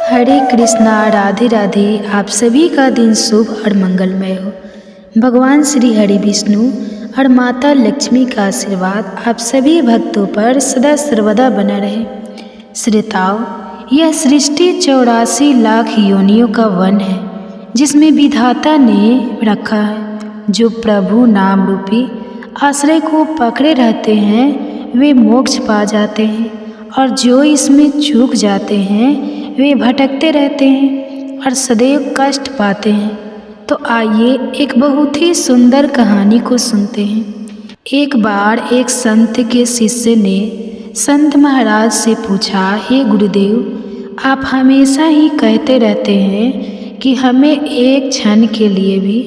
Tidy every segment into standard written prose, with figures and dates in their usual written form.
हरे कृष्णा, राधे राधे। आप सभी का दिन शुभ और मंगलमय हो। भगवान श्री हरि विष्णु और माता लक्ष्मी का आशीर्वाद आप सभी भक्तों पर सदा सर्वदा बना रहे। श्रोताओ, यह सृष्टि 84 लाख योनियों का वन है जिसमें विधाता ने रखा है। जो प्रभु नाम रूपी आश्रय को पकड़े रहते हैं वे मोक्ष पा जाते हैं, और जो इसमें चूक जाते हैं वे भटकते रहते हैं और सदैव कष्ट पाते हैं। तो आइए एक बहुत ही सुंदर कहानी को सुनते हैं। एक बार एक संत के शिष्य ने संत महाराज से पूछा, हे गुरुदेव, आप हमेशा ही कहते रहते हैं कि हमें एक क्षण के लिए भी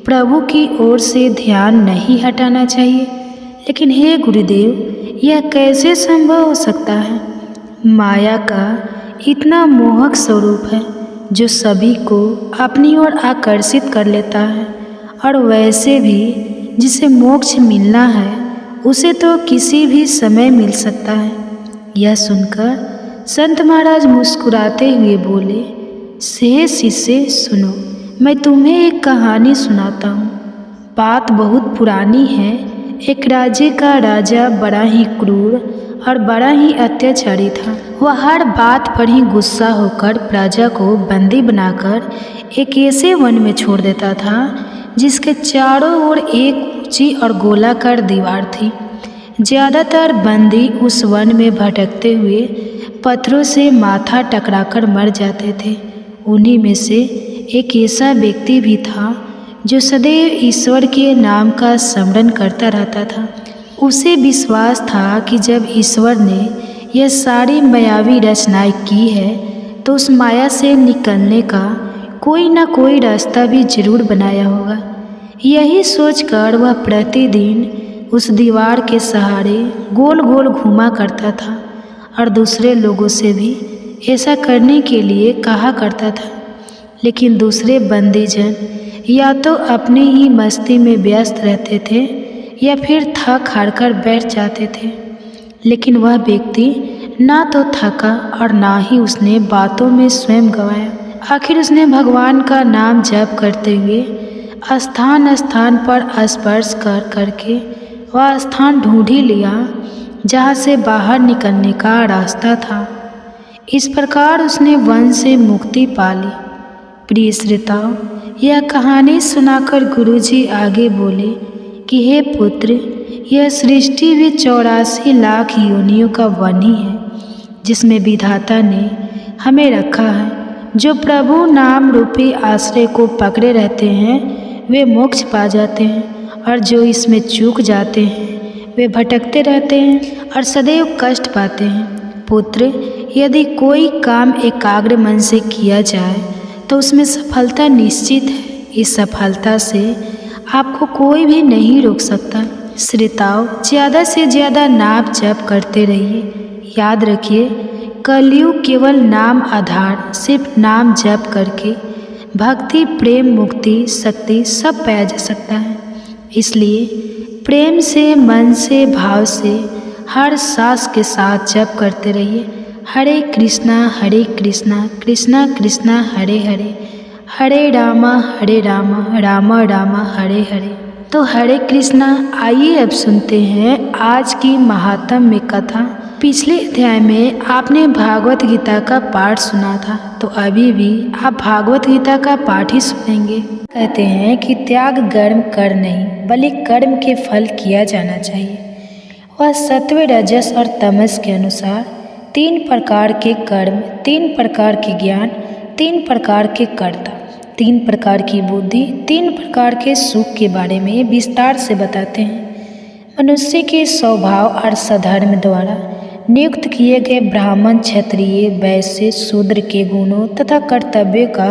प्रभु की ओर से ध्यान नहीं हटाना चाहिए, लेकिन हे गुरुदेव, यह कैसे संभव हो सकता है? माया का इतना मोहक स्वरूप है जो सभी को अपनी ओर आकर्षित कर लेता है, और वैसे भी जिसे मोक्ष मिलना है उसे तो किसी भी समय मिल सकता है। यह सुनकर संत महाराज मुस्कुराते हुए बोले, हे शिष्य, सुनो, मैं तुम्हें एक कहानी सुनाता हूँ। बात बहुत पुरानी है। एक राज्य का राजा बड़ा ही क्रूर और बड़ा ही अत्याचारी था। वह हर बात पर ही गुस्सा होकर प्रजा को बंदी बनाकर एक ऐसे वन में छोड़ देता था जिसके चारों ओर एक ऊंची और गोलाकार दीवार थी। ज़्यादातर बंदी उस वन में भटकते हुए पत्थरों से माथा टकराकर मर जाते थे। उन्हीं में से एक ऐसा व्यक्ति भी था जो सदैव ईश्वर के नाम का स्मरण करता रहता था। उसे विश्वास था कि जब ईश्वर ने यह सारी मायावी रचनाएं की है तो उस माया से निकलने का कोई ना कोई रास्ता भी जरूर बनाया होगा। यही सोचकर वह प्रतिदिन उस दीवार के सहारे गोल गोल घूमा करता था और दूसरे लोगों से भी ऐसा करने के लिए कहा करता था। लेकिन दूसरे बंदीजन या तो अपनी ही मस्ती में व्यस्त रहते थे या फिर थक हार कर बैठ जाते थे। लेकिन वह व्यक्ति ना तो थका और ना ही उसने बातों में स्वयं गंवाया। आखिर उसने भगवान का नाम जप करते हुए स्थान स्थान पर स्पर्श कर करके वह स्थान ढूंढ ही लिया जहाँ से बाहर निकलने का रास्ता था। इस प्रकार उसने वन से मुक्ति पा ली। प्रिय श्रोताओ, यह कहानी सुनाकर गुरुजी आगे बोले कि हे पुत्र, यह सृष्टि भी 84 लाख योनियों का वन ही है जिसमें विधाता ने हमें रखा है। जो प्रभु नाम रूपी आश्रय को पकड़े रहते हैं वे मोक्ष पा जाते हैं, और जो इसमें चूक जाते हैं वे भटकते रहते हैं और सदैव कष्ट पाते हैं। पुत्र, यदि कोई काम एकाग्र मन से किया जाए तो उसमें सफलता निश्चित है। इस सफलता से आपको कोई भी नहीं रोक सकता। श्रोताओ, ज़्यादा से ज़्यादा नाम जप करते रहिए। याद रखिए, कलयुग केवल नाम आधार, सिर्फ नाम जप करके भक्ति, प्रेम, मुक्ति, शक्ति सब पाया जा सकता है। इसलिए प्रेम से, मन से, भाव से हर सांस के साथ जप करते रहिए। हरे कृष्णा कृष्णा कृष्णा हरे हरे, हरे रामा राम राम हरे हरे। तो हरे कृष्णा। आइए अब सुनते हैं आज की महात्म्य कथा। पिछले अध्याय में आपने भागवत गीता का पाठ सुना था, तो अभी भी आप भागवत गीता का पाठ ही सुनेंगे। कहते हैं कि त्याग कर्म कर नहीं, बल्कि कर्म के फल किया जाना चाहिए। वह सत्व, रजस और तमस के अनुसार 3 प्रकार के कर्म, 3 प्रकार के ज्ञान, 3 प्रकार के कर्ता, 3 प्रकार की बुद्धि, 3 प्रकार के सुख के बारे में विस्तार से बताते हैं। मनुष्य के स्वभाव और सधर्म द्वारा नियुक्त किए गए ब्राह्मण, क्षत्रिय, वैश्य, शूद्र के गुणों तथा कर्तव्यों का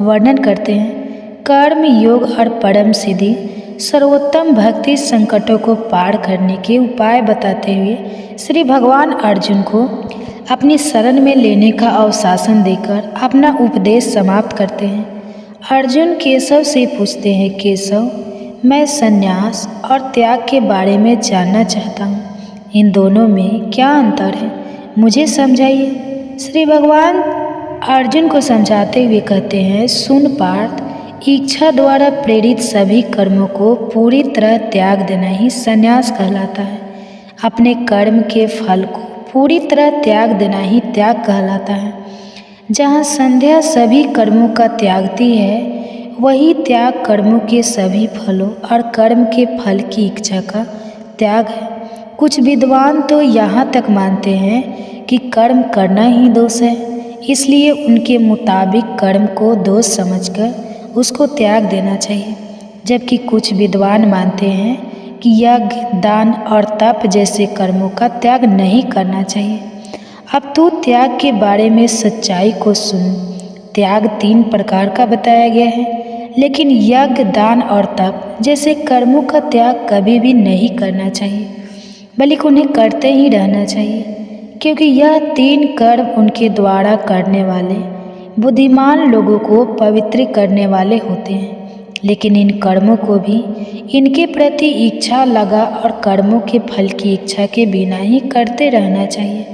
वर्णन करते हैं। कर्म, योग और परम सिद्धि, सर्वोत्तम भक्ति, संकटों को पार करने के उपाय बताते हुए श्री भगवान अर्जुन को अपनी शरण में लेने का अवशासन देकर अपना उपदेश समाप्त करते हैं। अर्जुन केशव से पूछते हैं, केशव, मैं संन्यास और त्याग के बारे में जानना चाहता हूँ। इन दोनों में क्या अंतर है, मुझे समझाइए। श्री भगवान अर्जुन को समझाते हुए कहते हैं, सुन पार्थ, इच्छा द्वारा प्रेरित सभी कर्मों को पूरी तरह त्याग देना ही संन्यास कहलाता है। अपने कर्म के फल को पूरी तरह त्याग देना ही त्याग कहलाता है। जहाँ संध्या सभी कर्मों का त्यागती है, वही त्याग कर्मों के सभी फलों और कर्म के फल की इच्छा का त्याग है। कुछ विद्वान तो यहाँ तक मानते हैं कि कर्म करना ही दोष है, इसलिए उनके मुताबिक कर्म को दोष समझकर उसको त्याग देना चाहिए। जबकि कुछ विद्वान मानते हैं कि यज्ञ, दान और तप जैसे कर्मों का त्याग नहीं करना चाहिए। अब तो त्याग के बारे में सच्चाई को सुन। त्याग 3 प्रकार का बताया गया है, लेकिन यज्ञ, दान और तप जैसे कर्मों का त्याग कभी भी नहीं करना चाहिए, बल्कि उन्हें करते ही रहना चाहिए, क्योंकि यह 3 कर्म उनके द्वारा करने वाले बुद्धिमान लोगों को पवित्र करने वाले होते हैं। लेकिन इन कर्मों को भी इनके प्रति इच्छा लगा और कर्मों के फल की इच्छा के बिना ही करते रहना चाहिए।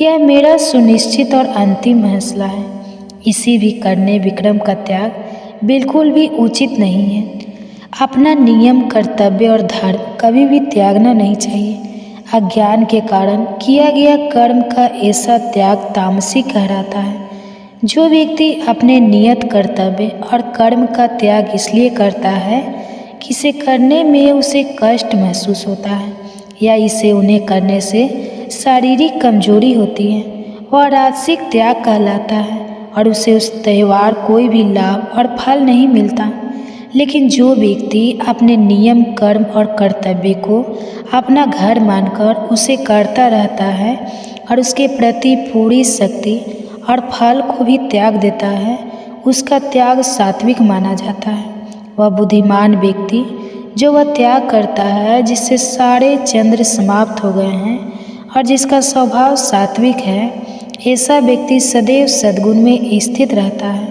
यह मेरा सुनिश्चित और अंतिम फैसला है। इसी भी करने विक्रम का त्याग बिल्कुल भी उचित नहीं है। अपना नियम, कर्तव्य और धर्म कभी भी त्यागना नहीं चाहिए। अज्ञान के कारण किया गया कर्म का ऐसा त्याग तामसी कहलाता है। जो व्यक्ति अपने नियत कर्तव्य और कर्म का त्याग इसलिए करता है कि इसे करने में उसे कष्ट महसूस होता है या इसे उन्हें करने से शारीरिक कमजोरी होती है, वह राजसिक त्याग कहलाता है और उसे उस त्यौहार कोई भी लाभ और फल नहीं मिलता। लेकिन जो व्यक्ति अपने नियम, कर्म और कर्तव्य को अपना घर मानकर उसे करता रहता है और उसके प्रति पूरी शक्ति और फल को भी त्याग देता है, उसका त्याग सात्विक माना जाता है। वह बुद्धिमान व्यक्ति जो वह त्याग करता है जिससे सारे चंद्र समाप्त हो गए हैं और जिसका स्वभाव सात्विक है, ऐसा व्यक्ति सदैव सद्गुण में स्थित रहता है।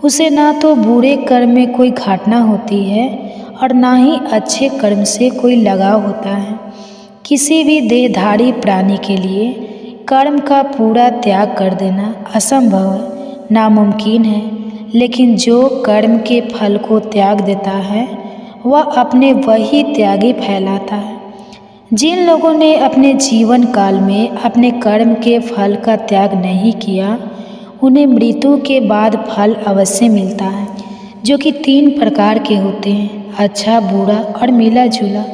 उसे ना तो बुरे कर्म में कोई घटना होती है और ना ही अच्छे कर्म से कोई लगाव होता है। किसी भी देहधारी प्राणी के लिए कर्म का पूरा त्याग कर देना असंभव है, नामुमकिन है। लेकिन जो कर्म के फल को त्याग देता है, वह अपने वही त्यागी फैलाता है। जिन लोगों ने अपने जीवन काल में अपने कर्म के फल का त्याग नहीं किया, उन्हें मृत्यु के बाद फल अवश्य मिलता है, जो कि 3 प्रकार के होते हैं, अच्छा, बुरा और मिला जुला।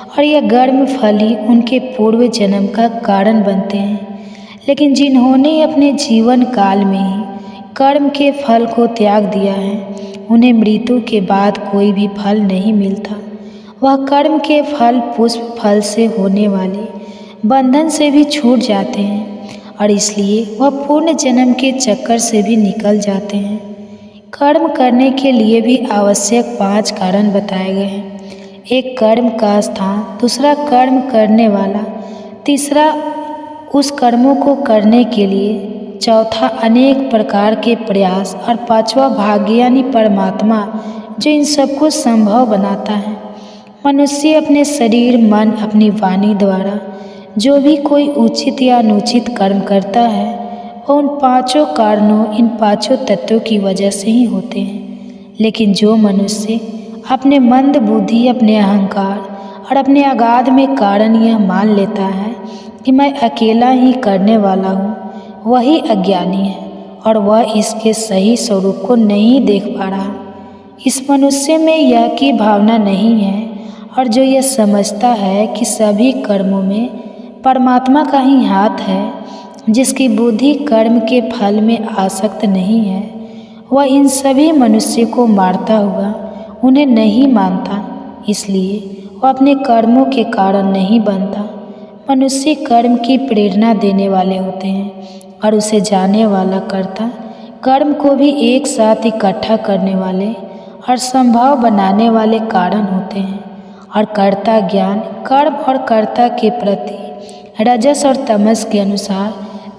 और यह कर्म फल ही उनके पूर्व जन्म का कारण बनते हैं। लेकिन जिन्होंने अपने जीवन काल में ही कर्म के फल को त्याग दिया है, उन्हें मृत्यु के बाद कोई भी फल नहीं मिलता। वह कर्म के फल पुष्प फल से होने वाले बंधन से भी छूट जाते हैं और इसलिए वह पूर्ण जन्म के चक्कर से भी निकल जाते हैं। कर्म करने के लिए भी आवश्यक 5 कारण बताए गए हैं। एक, कर्म का स्थान, दूसरा कर्म करने वाला, तीसरा उस कर्मों को करने के लिए, चौथा अनेक प्रकार के प्रयास और 5वां भाग्य यानी परमात्मा जो इन सबको संभव बनाता है। मनुष्य अपने शरीर, मन, अपनी वाणी द्वारा जो भी कोई उचित या अनुचित कर्म करता है, वह उन 5 कारणों, इन 5 तत्वों की वजह से ही होते हैं। लेकिन जो मनुष्य अपने मंद बुद्धि, अपने अहंकार और अपने अगाध में कारण यह मान लेता है कि मैं अकेला ही करने वाला हूँ, वही अज्ञानी है और वह इसके सही स्वरूप को नहीं देख पा रहा। इस मनुष्य में यह की भावना नहीं है और जो यह समझता है कि सभी कर्मों में परमात्मा का ही हाथ है, जिसकी बुद्धि कर्म के फल में आसक्त नहीं है, वह इन सभी मनुष्य को मारता हुआ उन्हें नहीं मानता, इसलिए वह अपने कर्मों के कारण नहीं बनता। मनुष्य कर्म की प्रेरणा देने वाले होते हैं और उसे जाने वाला कर्ता कर्म को भी एक साथ इकट्ठा करने वाले और संभव बनाने वाले कारण होते हैं। और कर्ता ज्ञान, कर्म और कर्ता के प्रति रजस और तमस के अनुसार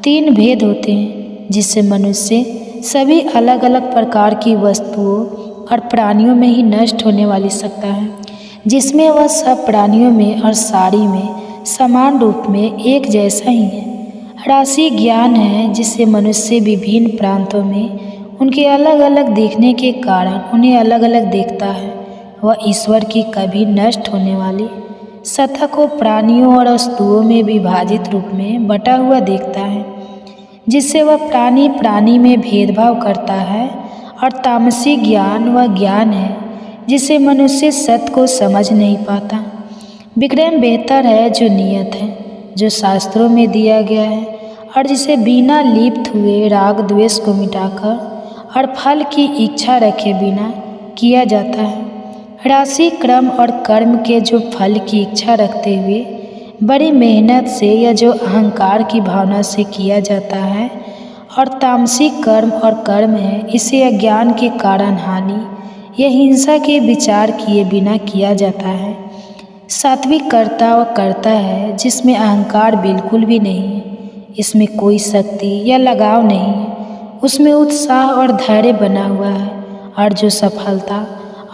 3 भेद होते हैं, जिससे मनुष्य सभी अलग अलग प्रकार की वस्तुओं और प्राणियों में ही नष्ट होने वाली सत्ता है, जिसमें वह सब प्राणियों में और सारी में समान रूप में एक जैसा ही है। राशि ज्ञान है जिससे मनुष्य विभिन्न प्रांतों में उनके अलग अलग देखने के कारण उन्हें अलग अलग देखता है। वह ईश्वर की कभी नष्ट होने वाली सत्ता को प्राणियों और वस्तुओं में विभाजित रूप में बटा हुआ देखता है, जिससे वह प्राणी प्राणी में भेदभाव करता है। और तामसी ज्ञान वह ज्ञान है जिससे मनुष्य सत्य को समझ नहीं पाता। विक्रम बेहतर है जो नियत है, जो शास्त्रों में दिया गया है और जिसे बिना लिप्त हुए राग द्वेष को मिटाकर और फल की इच्छा रखे बिना किया जाता है। राशि क्रम और कर्म के जो फल की इच्छा रखते हुए बड़ी मेहनत से या जो अहंकार की भावना से किया जाता है। और तामसिक कर्म और कर्म है इसे अज्ञान के कारण हानि या हिंसा के विचार किए बिना किया जाता है। सात्विक कर्ता वह कर्ता है जिसमें अहंकार बिल्कुल भी नहीं है, इसमें कोई शक्ति या लगाव नहीं है, उसमें उत्साह और धैर्य बना हुआ है और जो सफलता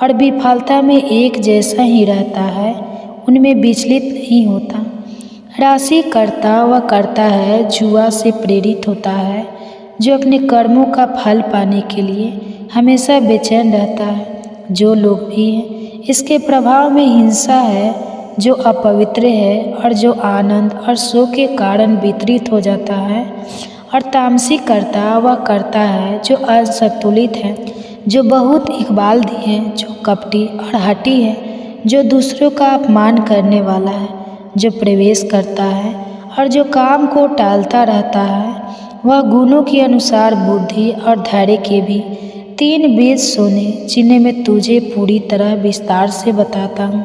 और विफलता में एक जैसा ही रहता है, उनमें विचलित नहीं होता। राशि कर्ता वह करता है जुआ से प्रेरित होता है, जो अपने कर्मों का फल पाने के लिए हमेशा बेचैन रहता है। जो लोग भी हैं इसके प्रभाव में हिंसा है, जो अपवित्र है और जो आनंद और शोक के कारण वितरित हो जाता है। और तामसिक कर्ता वह करता है जो असंतुलित है, जो बहुत इकबालदी है, जो कपटी और हठी है, जो दूसरों का अपमान करने वाला है, जो प्रवेश करता है और जो काम को टालता रहता है। वह गुणों के अनुसार बुद्धि और धैर्य के भी 3 वेद सोने, जिन्हें मैं तुझे पूरी तरह विस्तार से बताता हूँ।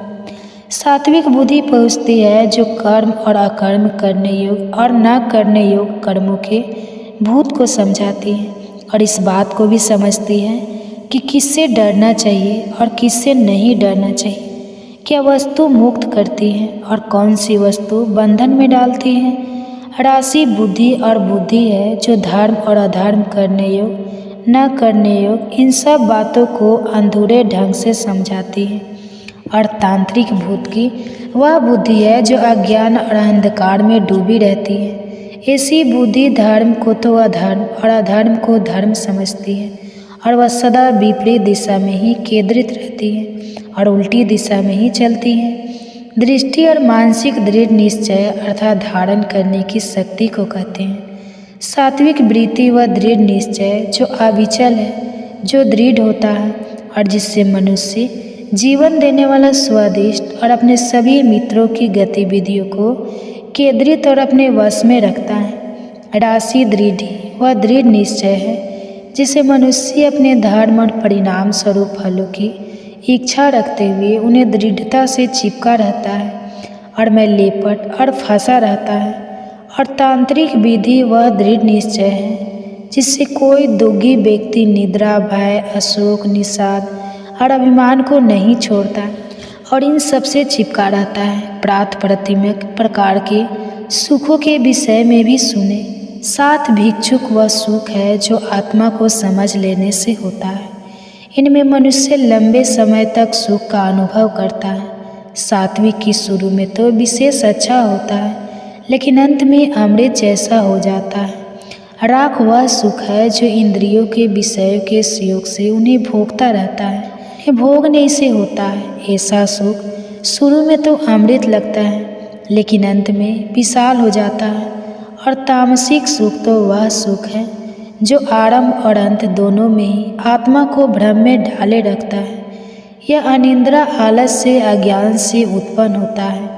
सात्विक बुद्धि पहुँचती है जो कर्म और अकर्म करने योग्य और न करने योग्य कर्मों के भूत को समझाती है और इस बात को भी समझती है कि किससे डरना चाहिए और किससे नहीं डरना चाहिए, क्या वस्तु मुक्त करती है और कौन सी वस्तु बंधन में डालती है। राशि बुद्धि और बुद्धि है जो धर्म और अधर्म करने योग्य न करने योग्य इन सब बातों को अधूरे ढंग से समझाती है। और तांत्रिक भूत की वह बुद्धि है जो अज्ञान और अंधकार में डूबी रहती है। ऐसी बुद्धि धर्म को तो अधर्म और अधर्म को धर्म समझती है और वह सदा विपरीत दिशा में ही केंद्रित रहती है और उल्टी दिशा में ही चलती है। दृष्टि और मानसिक दृढ़ निश्चय अर्थात धारण करने की शक्ति को कहते हैं। सात्विक वृत्ति व दृढ़ निश्चय जो अविचल है, जो दृढ़ होता है और जिससे मनुष्य जीवन देने वाला स्वादिष्ट और अपने सभी मित्रों की गतिविधियों को केंद्रित और अपने वश में रखता है। राशि दृढ़ वह दृढ़ निश्चय है जिसे मनुष्य अपने धर्म और परिणाम स्वरूप फलों की इच्छा रखते हुए उन्हें दृढ़ता से चिपका रहता है और में लेपट और फंसा रहता है। और तांत्रिक विधि वह दृढ़ निश्चय है जिससे कोई दुखी व्यक्ति निद्रा, भय, अशोक, निषाद और अभिमान को नहीं छोड़ता और इन सबसे चिपका रहता है। प्रात प्रतिमक प्रकार के सुखों के विषय में भी सुने। 7 भिक्षुक वह सुख है जो आत्मा को समझ लेने से होता है। इनमें मनुष्य लंबे समय तक सुख का अनुभव करता है। सात्विक की शुरू में तो विशेष अच्छा होता है, लेकिन अंत में अमृत जैसा हो जाता है। राख वह सुख है जो इंद्रियों के विषयों के सुयोग से उन्हें भोगता रहता है, उन्हें भोगने से होता है। ऐसा सुख शुरू में तो अमृत लगता है, लेकिन अंत में विशाल हो जाता है। और तामसिक सुख तो वह सुख है जो आरंभ और अंत दोनों में ही आत्मा को भ्रम में डाले रखता है। यह अनिद्रा आलस से, अज्ञान से उत्पन्न होता है।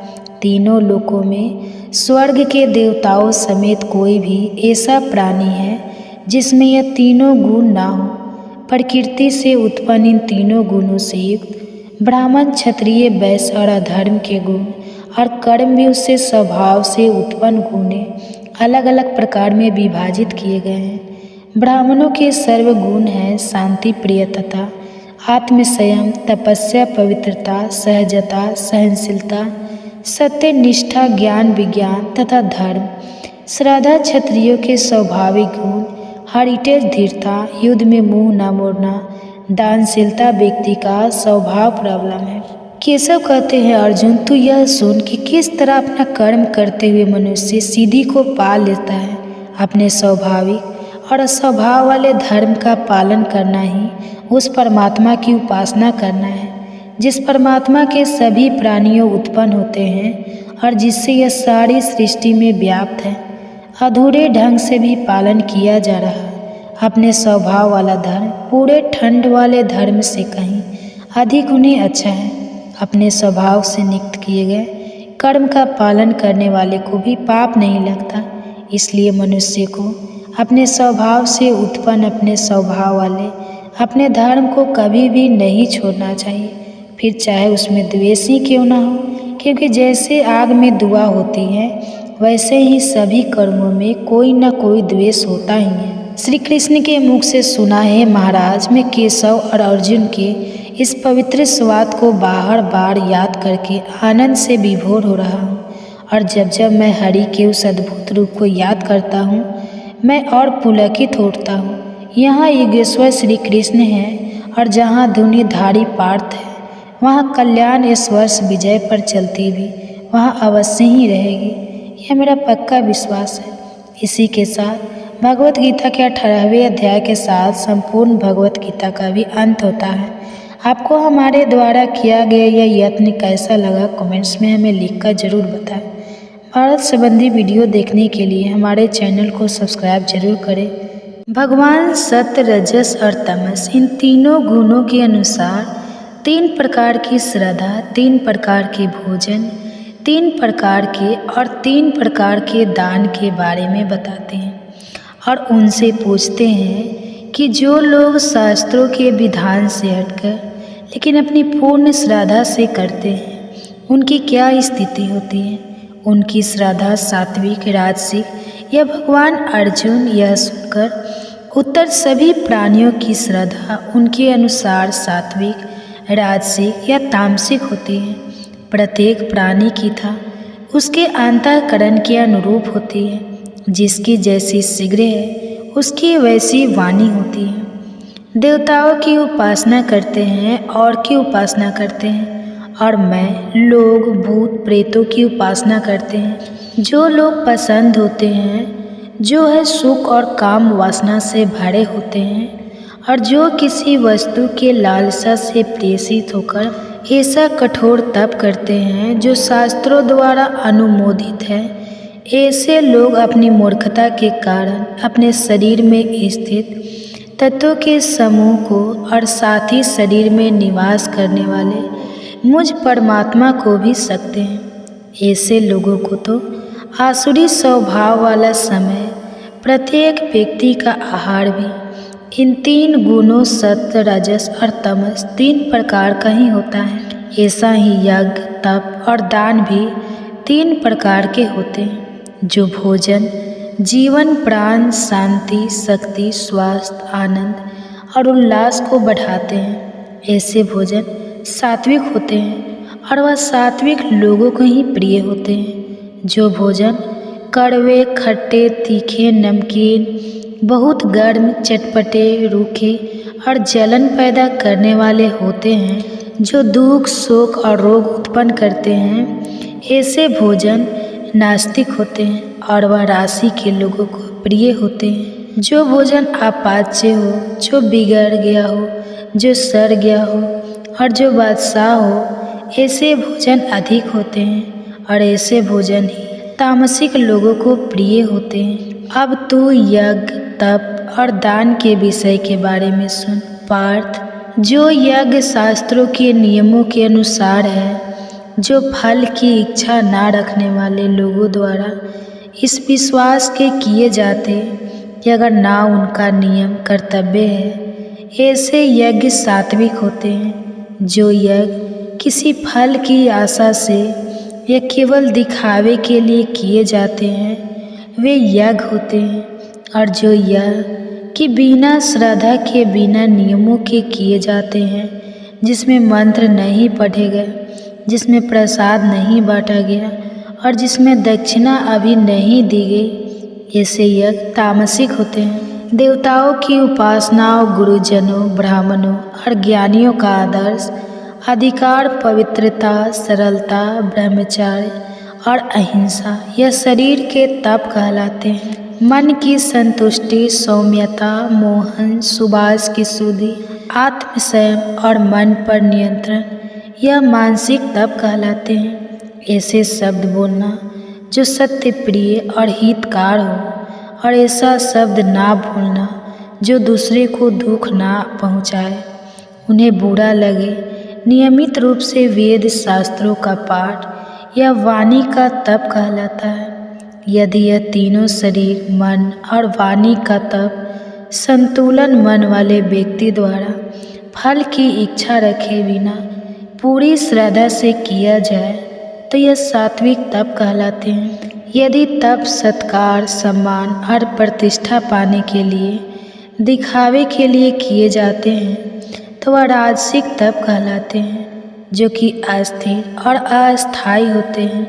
तीनों लोकों में स्वर्ग के देवताओं समेत कोई भी ऐसा प्राणी है जिसमें यह तीनों गुण ना हो। प्रकृति से उत्पन्न इन तीनों गुणों से युक्त ब्राह्मण, क्षत्रिय, वैश्य और अधर्म के गुण और कर्म भी उससे स्वभाव से उत्पन्न गुण अलग अलग प्रकार में विभाजित किए गए हैं। ब्राह्मणों के सर्वगुण हैं शांति, प्रियता, आत्मसंयम, तपस्या, पवित्रता, सहजता, सहनशीलता, सत्य, निष्ठा, ज्ञान, विज्ञान तथा धर्म। श्रद्धा क्षत्रियों के स्वाभाविक गुण, हेरिटेज, धीरता, युद्ध में मुंह न मोड़ना, दानशीलता व्यक्ति का स्वभाव प्रॉब्लम है। केशव कहते हैं, अर्जुन तू यह सुन कि किस तरह अपना कर्म करते हुए मनुष्य सीधी को पा लेता है। अपने स्वाभाविक और स्वभाव वाले धर्म का पालन करना ही उस परमात्मा की उपासना करना है जिस परमात्मा के सभी प्राणियों उत्पन्न होते हैं और जिससे यह सारी सृष्टि में व्याप्त है। अधूरे ढंग से भी पालन किया जा रहा है। अपने स्वभाव वाला धर्म पूरे ठंड वाले धर्म से कहीं अधिक उन्हें अच्छा है। अपने स्वभाव से नियुक्त किए गए कर्म का पालन करने वाले को भी पाप नहीं लगता। इसलिए मनुष्य को अपने स्वभाव से उत्पन्न अपने स्वभाव वाले अपने धर्म को कभी भी नहीं छोड़ना चाहिए, फिर चाहे उसमें द्वेष ही क्यों ना हो। क्योंकि जैसे आग में धुआं होती है वैसे ही सभी कर्मों में कोई न कोई द्वेष होता ही है। श्री कृष्ण के मुख से सुना है, महाराज मैं केशव और अर्जुन के इस पवित्र स्वाद को बार बार याद करके आनंद से विभोर हो रहा हूँ। और जब जब मैं हरि के उस अद्भुत रूप को याद करता हूँ मैं और पुलकित होता हूँ। यहाँ योगेश्वर श्री कृष्ण है और जहाँ धुनीधारी पार्थ है वहाँ कल्याण इस वर्ष विजय पर चलती भी वहाँ अवश्य ही रहेगी। यह मेरा पक्का विश्वास है। इसी के साथ भगवत गीता के 18वें अध्याय के साथ संपूर्ण भगवत गीता का भी अंत होता है। आपको हमारे द्वारा किया गया यह यत्न कैसा लगा कमेंट्स में हमें लिखकर जरूर बताएं। भारत संबंधी वीडियो देखने के लिए हमारे चैनल को सब्सक्राइब जरूर करें। भगवान सत्य, रजस और तमस इन तीनों गुणों के अनुसार 3 प्रकार की श्रद्धा, 3 प्रकार के भोजन, 3 प्रकार के और 3 प्रकार के दान के बारे में बताते हैं और उनसे पूछते हैं कि जो लोग शास्त्रों के विधान से हटकर लेकिन अपनी पूर्ण श्रद्धा से करते हैं उनकी क्या स्थिति होती है। उनकी श्रद्धा सात्विक, राजसिक या भगवान अर्जुन यह सुनकर उत्तर सभी प्राणियों की श्रद्धा उनके अनुसार सात्विक, राजसिक या तामसिक होती है। प्रत्येक प्राणी की था उसके अंतःकरण के अनुरूप होती है। जिसकी जैसी शीघ्र है उसकी वैसी वाणी होती है। देवताओं की उपासना करते हैं और की उपासना करते हैं और मैं, लोग, भूत प्रेतों की उपासना करते हैं। जो लोग पसंद होते हैं, जो है सुख और काम वासना से भरे होते हैं और जो किसी वस्तु के लालसा से प्रेषित होकर ऐसा कठोर तप करते हैं जो शास्त्रों द्वारा अनुमोदित है। ऐसे लोग अपनी मूर्खता के कारण अपने शरीर में स्थित तत्वों के समूह को और साथ ही शरीर में निवास करने वाले मुझ परमात्मा को भी सकते हैं। ऐसे लोगों को तो आसुरी स्वभाव वाला समय प्रत्येक व्यक्ति का आहार भी इन 3 गुणों सत्य, रजस और तमस 3 प्रकार का ही होता है। ऐसा ही यज्ञ, तप और दान भी 3 प्रकार के होते हैं। जो भोजन जीवन, प्राण, शांति, शक्ति, स्वास्थ्य, आनंद और उल्लास को बढ़ाते हैं, ऐसे भोजन सात्विक होते हैं और वह सात्विक लोगों को ही प्रिय होते हैं। जो भोजन कड़वे, खट्टे, तीखे, नमकीन, बहुत गर्म, चटपटे, रूखे और जलन पैदा करने वाले होते हैं, जो दुख, शोक और रोग उत्पन्न करते हैं, ऐसे भोजन नास्तिक होते हैं और वह राशि के लोगों को प्रिय होते हैं। जो भोजन अपाच्य हो, जो बिगड़ गया हो, जो सड़ गया हो और जो बादशाह हो, ऐसे भोजन अधिक होते हैं और ऐसे भोजन ही तामसिक लोगों को प्रिय होते हैं। अब तू यज्ञ, तप और दान के विषय के बारे में सुन। पार्थ, जो यज्ञ शास्त्रों के नियमों के अनुसार है, जो फल की इच्छा ना रखने वाले लोगों द्वारा इस विश्वास के किए जाते कि अगर ना उनका नियम कर्तव्य है, ऐसे यज्ञ सात्विक होते हैं। जो यज्ञ किसी फल की आशा से या केवल दिखावे के लिए किए जाते हैं वे यज्ञ होते हैं। और जो यज्ञ कि बिना श्रद्धा के, बिना नियमों के किए जाते हैं, जिसमें मंत्र नहीं पढ़े गए, जिसमें प्रसाद नहीं बांटा गया और जिसमें दक्षिणा अभी नहीं दी गई, ऐसे यज्ञ तामसिक होते हैं। देवताओं की उपासना, गुरुजनों, ब्राह्मणों और ज्ञानियों का आदर्श अधिकार, पवित्रता, सरलता, ब्रह्मचर्य और अहिंसा यह शरीर के तप कहलाते हैं। मन की संतुष्टि, सौम्यता, मोहन, सुबास की शुद्धि, आत्मसंयम और मन पर नियंत्रण यह मानसिक तप कहलाते हैं। ऐसे शब्द बोलना जो सत्य प्रिय और हितकार हो और ऐसा शब्द ना भूलना जो दूसरे को दुख ना पहुँचाए, उन्हें बुरा लगे। नियमित रूप से वेद शास्त्रों का पाठ यह वाणी का तप कहलाता है। यदि यह तीनों शरीर, मन और वाणी का तप संतुलन मन वाले व्यक्ति द्वारा फल की इच्छा रखे बिना पूरी श्रद्धा से किया जाए तो यह सात्विक तप कहलाते हैं। यदि तप सत्कार, सम्मान और प्रतिष्ठा पाने के लिए, दिखावे के लिए किए जाते हैं तो वह राजसिक तप कहलाते हैं, जो कि अस्थिर और अस्थायी होते हैं।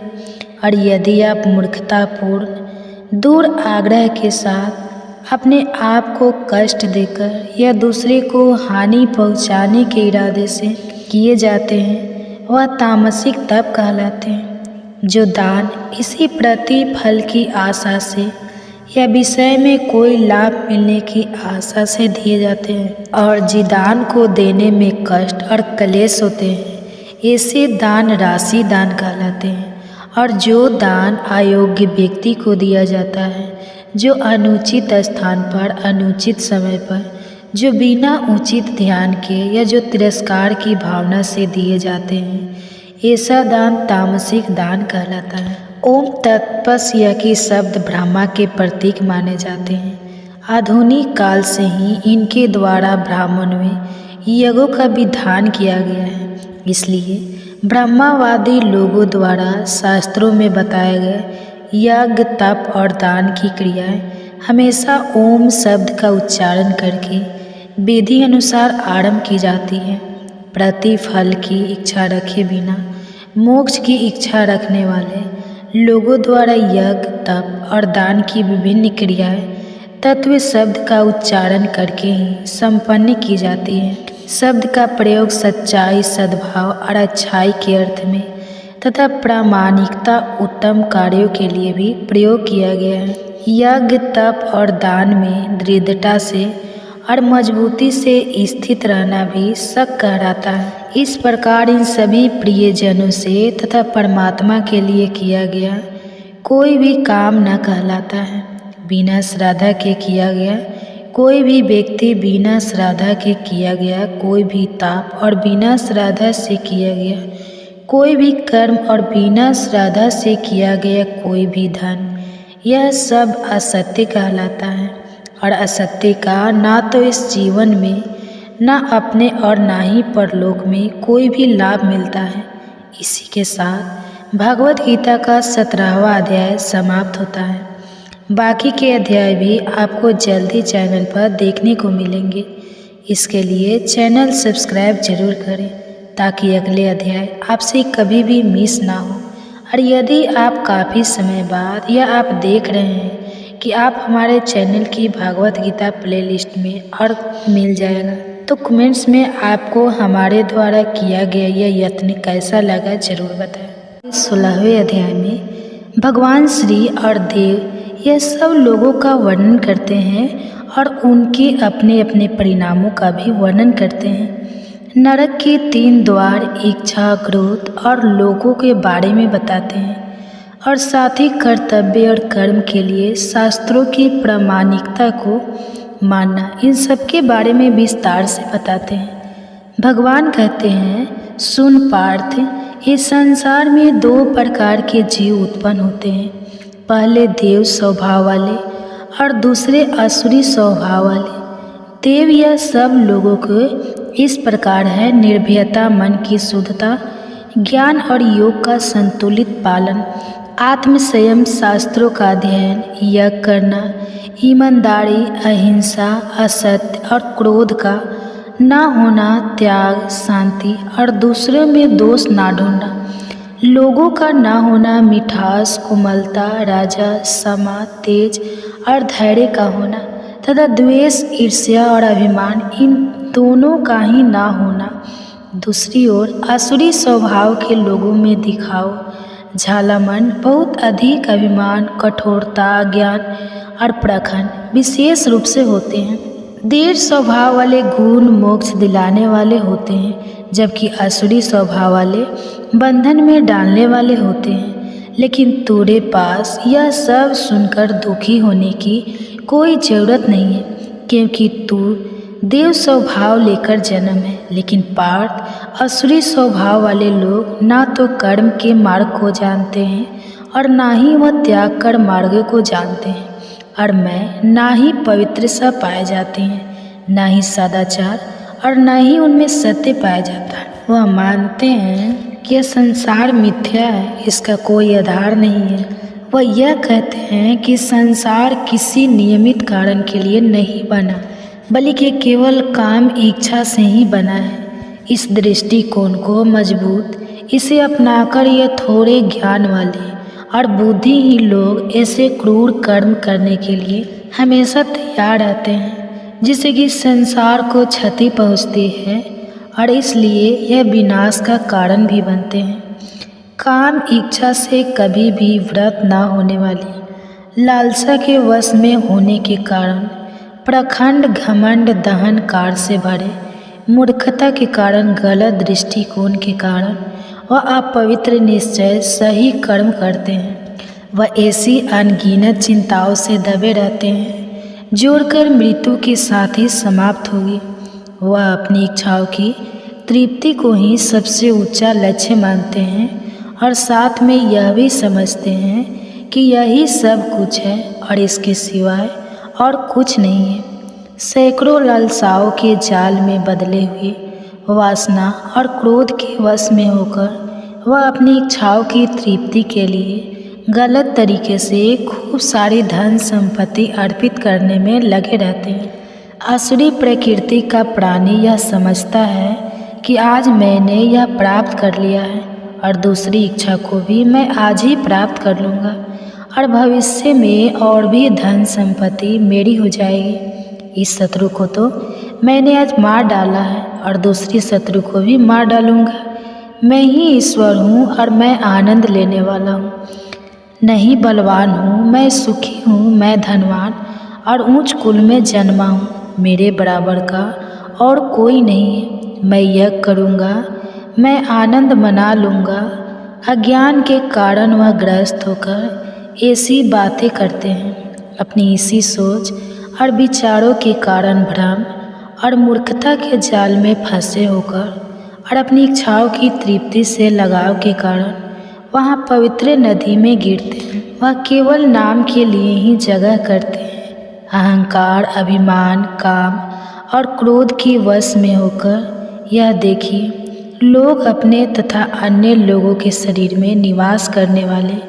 और यदि आप मूर्खतापूर्ण, दूर आग्रह के साथ अपने आप को कष्ट देकर या दूसरे को हानि पहुंचाने के इरादे से किए जाते हैं, वह तामसिक तप कहलाते हैं। जो दान इसी प्रतिफल की आशा से या विषय में कोई लाभ मिलने की आशा से दिए जाते हैं और जिस दान को देने में कष्ट और क्लेश होते हैं, ऐसे दान राशि दान कहलाते हैं। और जो दान अयोग्य व्यक्ति को दिया जाता है, जो अनुचित स्थान पर, अनुचित समय पर, जो बिना उचित ध्यान के या जो तिरस्कार की भावना से दिए जाते हैं, ऐसा दान तामसिक दान कहलाता है। ओम तत्पस्य के शब्द ब्रह्मा के प्रतीक माने जाते हैं। आधुनिक काल से ही इनके द्वारा ब्राह्मण में यज्ञों का विधान किया गया है। इसलिए ब्रह्मावादी लोगों द्वारा शास्त्रों में बताए गए यज्ञ, तप और दान की क्रियाएं हमेशा ओम शब्द का उच्चारण करके विधि अनुसार आरंभ की जाती है। प्रतिफल की इच्छा रखे बिना मोक्ष की इच्छा रखने वाले लोगों द्वारा यज्ञ, तप और दान की विभिन्न क्रियाएं तत्व शब्द का उच्चारण करके ही संपन्न की जाती है। शब्द का प्रयोग सच्चाई, सद्भाव और अच्छाई के अर्थ में तथा प्रामाणिकता, उत्तम कार्यों के लिए भी प्रयोग किया गया है। यज्ञ, तप और दान में दृढ़ता से और मजबूती से स्थित रहना भी शक कहलाता है। इस प्रकार इन सभी प्रियजनों से तथा परमात्मा के लिए किया गया कोई भी काम न कहलाता है। बिना श्रद्धा के किया गया कोई भी व्यक्ति, बिना श्रद्धा के किया गया कोई भी ताप और बिना श्रद्धा से किया गया कोई भी कर्म और बिना श्रद्धा से किया गया कोई भी धन, यह सब असत्य कहलाता है। और असत्य का ना तो इस जीवन में, ना अपने और ना ही परलोक में कोई भी लाभ मिलता है। इसी के साथ भगवत गीता का 17वां अध्याय समाप्त होता है। बाकी के अध्याय भी आपको जल्दी चैनल पर देखने को मिलेंगे। इसके लिए चैनल सब्सक्राइब जरूर करें ताकि अगले अध्याय आपसे कभी भी मिस ना हो। और यदि आप काफ़ी समय बाद या आप देख रहे हैं कि आप हमारे चैनल की भागवत गीता प्लेलिस्ट में और मिल जाएगा, तो कमेंट्स में आपको हमारे द्वारा किया गया यह यत्न कैसा लगा जरूर बताएं। 16वें अध्याय में भगवान श्री और देव यह सब लोगों का वर्णन करते हैं और उनके अपने अपने परिणामों का भी वर्णन करते हैं। नरक के 3 द्वार, इच्छा, क्रोध और लोगों के बारे में बताते हैं और साथ ही कर्तव्य और कर्म के लिए शास्त्रों की प्रामाणिकता को मानना, इन सब के बारे में विस्तार से बताते हैं। भगवान कहते हैं, सुन पार्थ, इस संसार में 2 प्रकार के जीव उत्पन्न होते हैं। पहले देव स्वभाव वाले और दूसरे असुरी स्वभाव वाले। देव यह सब लोगों को इस प्रकार है: निर्भयता, मन की शुद्धता, ज्ञान और योग का संतुलित पालन, आत्मसंयम, शास्त्रों का अध्ययन, यज्ञ करना, ईमानदारी, अहिंसा, असत्य और क्रोध का ना होना, त्याग, शांति और दूसरों में दोष ना ढूंढना, लोगों का ना होना, मिठास, कोमलता, राजा, समा, तेज और धैर्य का होना तथा द्वेष, ईर्ष्या और अभिमान, इन दोनों का ही ना होना, दूसरी ओर आसुरी स्वभाव के लोगों में दिखाओ, झालामन, बहुत अधिक अभिमान, कठोरता, ज्ञान और प्रखंड विशेष रूप से होते हैं। दृढ़ स्वभाव वाले गुण मोक्ष दिलाने वाले होते हैं, जबकि आसुरी स्वभाव वाले बंधन में डालने वाले होते हैं। लेकिन तेरे पास यह सब सुनकर दुखी होने की कोई ज़रूरत नहीं है, क्योंकि तू देव स्वभाव लेकर जन्म है। लेकिन पार्थ, आसुरी स्वभाव वाले लोग ना तो कर्म के मार्ग को जानते हैं और ना ही वह त्याग कर मार्ग को जानते हैं, और मैं ना ही पवित्र सा पाए जाते हैं, ना ही सदाचार और ना ही उनमें सत्य पाया जाता है। वह मानते हैं कि यह संसार मिथ्या है, इसका कोई आधार नहीं है। वह यह कहते हैं कि संसार किसी नियमित कारण के लिए नहीं बना, बल्कि केवल काम इच्छा से ही बना है। इस दृष्टिकोण को मजबूत इसे अपनाकर यह थोड़े ज्ञान वाले और बुद्धिहीन लोग ऐसे क्रूर कर्म करने के लिए हमेशा तैयार रहते हैं, जिससे कि संसार को क्षति पहुँचती है और इसलिए यह विनाश का कारण भी बनते हैं। काम इच्छा से कभी भी व्रत न होने वाली, लालसा के वश में होने के कारण, प्रखंड घमंड दहन कार से भरे, मूर्खता के कारण, गलत दृष्टिकोण के कारण वह अपवित्र निश्चय सही कर्म करते हैं। वह ऐसी अनगिनत चिंताओं से दबे रहते हैं जोड़कर मृत्यु के साथ ही समाप्त होगी। वह अपनी इच्छाओं की तृप्ति को ही सबसे ऊंचा लक्ष्य मानते हैं और साथ में यह भी समझते हैं कि यही सब कुछ है और इसके सिवाय और कुछ नहीं है। सैकड़ों लालसाओं के जाल में बदले हुए वासना और क्रोध के वश में होकर वह अपनी इच्छाओं की तृप्ति के लिए गलत तरीके से खूब सारी धन संपत्ति अर्पित करने में लगे रहते हैं। आसुरी प्रकृति का प्राणी यह समझता है कि आज मैंने यह प्राप्त कर लिया है और दूसरी इच्छा को भी मैं आज ही प्राप्त कर लूँगा और भविष्य में और भी धन संपत्ति मेरी हो जाएगी। इस शत्रु को तो मैंने आज मार डाला है और दूसरी शत्रु को भी मार डालूँगा। मैं ही ईश्वर हूँ और मैं आनंद लेने वाला हूँ। नहीं बलवान हूँ, मैं सुखी हूँ, मैं धनवान और ऊंच कुल में जन्मा हूँ। मेरे बराबर का और कोई नहीं है। मैं यज्ञ करूँगा, मैं आनंद मना लूँगा। अज्ञान के कारण वह ग्रस्त होकर ऐसी बातें करते हैं। अपनी इसी सोच और विचारों के कारण भ्रम और मूर्खता के जाल में फंसे होकर और अपनी इच्छाओं की तृप्ति से लगाव के कारण वहाँ पवित्र नदी में गिरते हैं। वह केवल नाम के लिए ही जगह करते हैं। अहंकार, अभिमान, काम और क्रोध के वश में होकर यह देखिए, लोग अपने तथा अन्य लोगों के शरीर में निवास करने वाले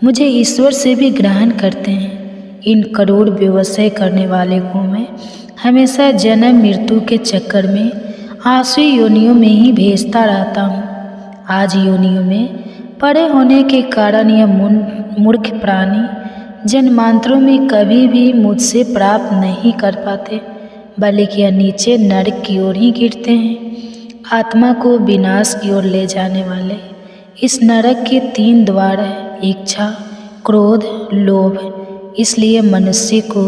मुझे ईश्वर से भी ग्रहण करते हैं। इन करोड़ व्यवसाय करने वाले को मैं हमेशा जन्म मृत्यु के चक्कर में आसुरी योनियों में ही भेजता रहता हूँ। आज योनियों में पड़े होने के कारण यह मूर्ख प्राणी जन्मांतरों में कभी भी मुझसे प्राप्त नहीं कर पाते, बल्कि यह नीचे नरक की ओर ही गिरते हैं। आत्मा को विनाश की ओर ले जाने वाले इस नरक के 3 द्वार हैं: इच्छा, क्रोध, लोभ। इसलिए मनुष्य को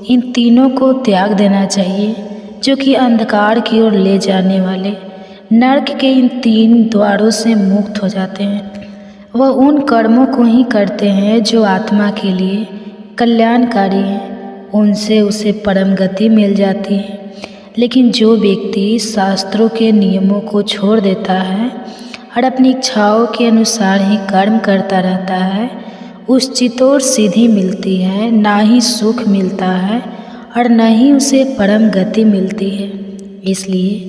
इन तीनों को त्याग देना चाहिए, जो कि अंधकार की ओर ले जाने वाले नरक के इन 3 द्वारों से मुक्त हो जाते हैं। वह उन कर्मों को ही करते हैं जो आत्मा के लिए कल्याणकारी हैं। उनसे उसे परम गति मिल जाती है। लेकिन जो व्यक्ति शास्त्रों के नियमों को छोड़ देता है और अपनी इच्छाओं के अनुसार ही कर्म करता रहता है, उस चितौर सीधी मिलती है, ना ही सुख मिलता है और न ही उसे परम गति मिलती है। इसलिए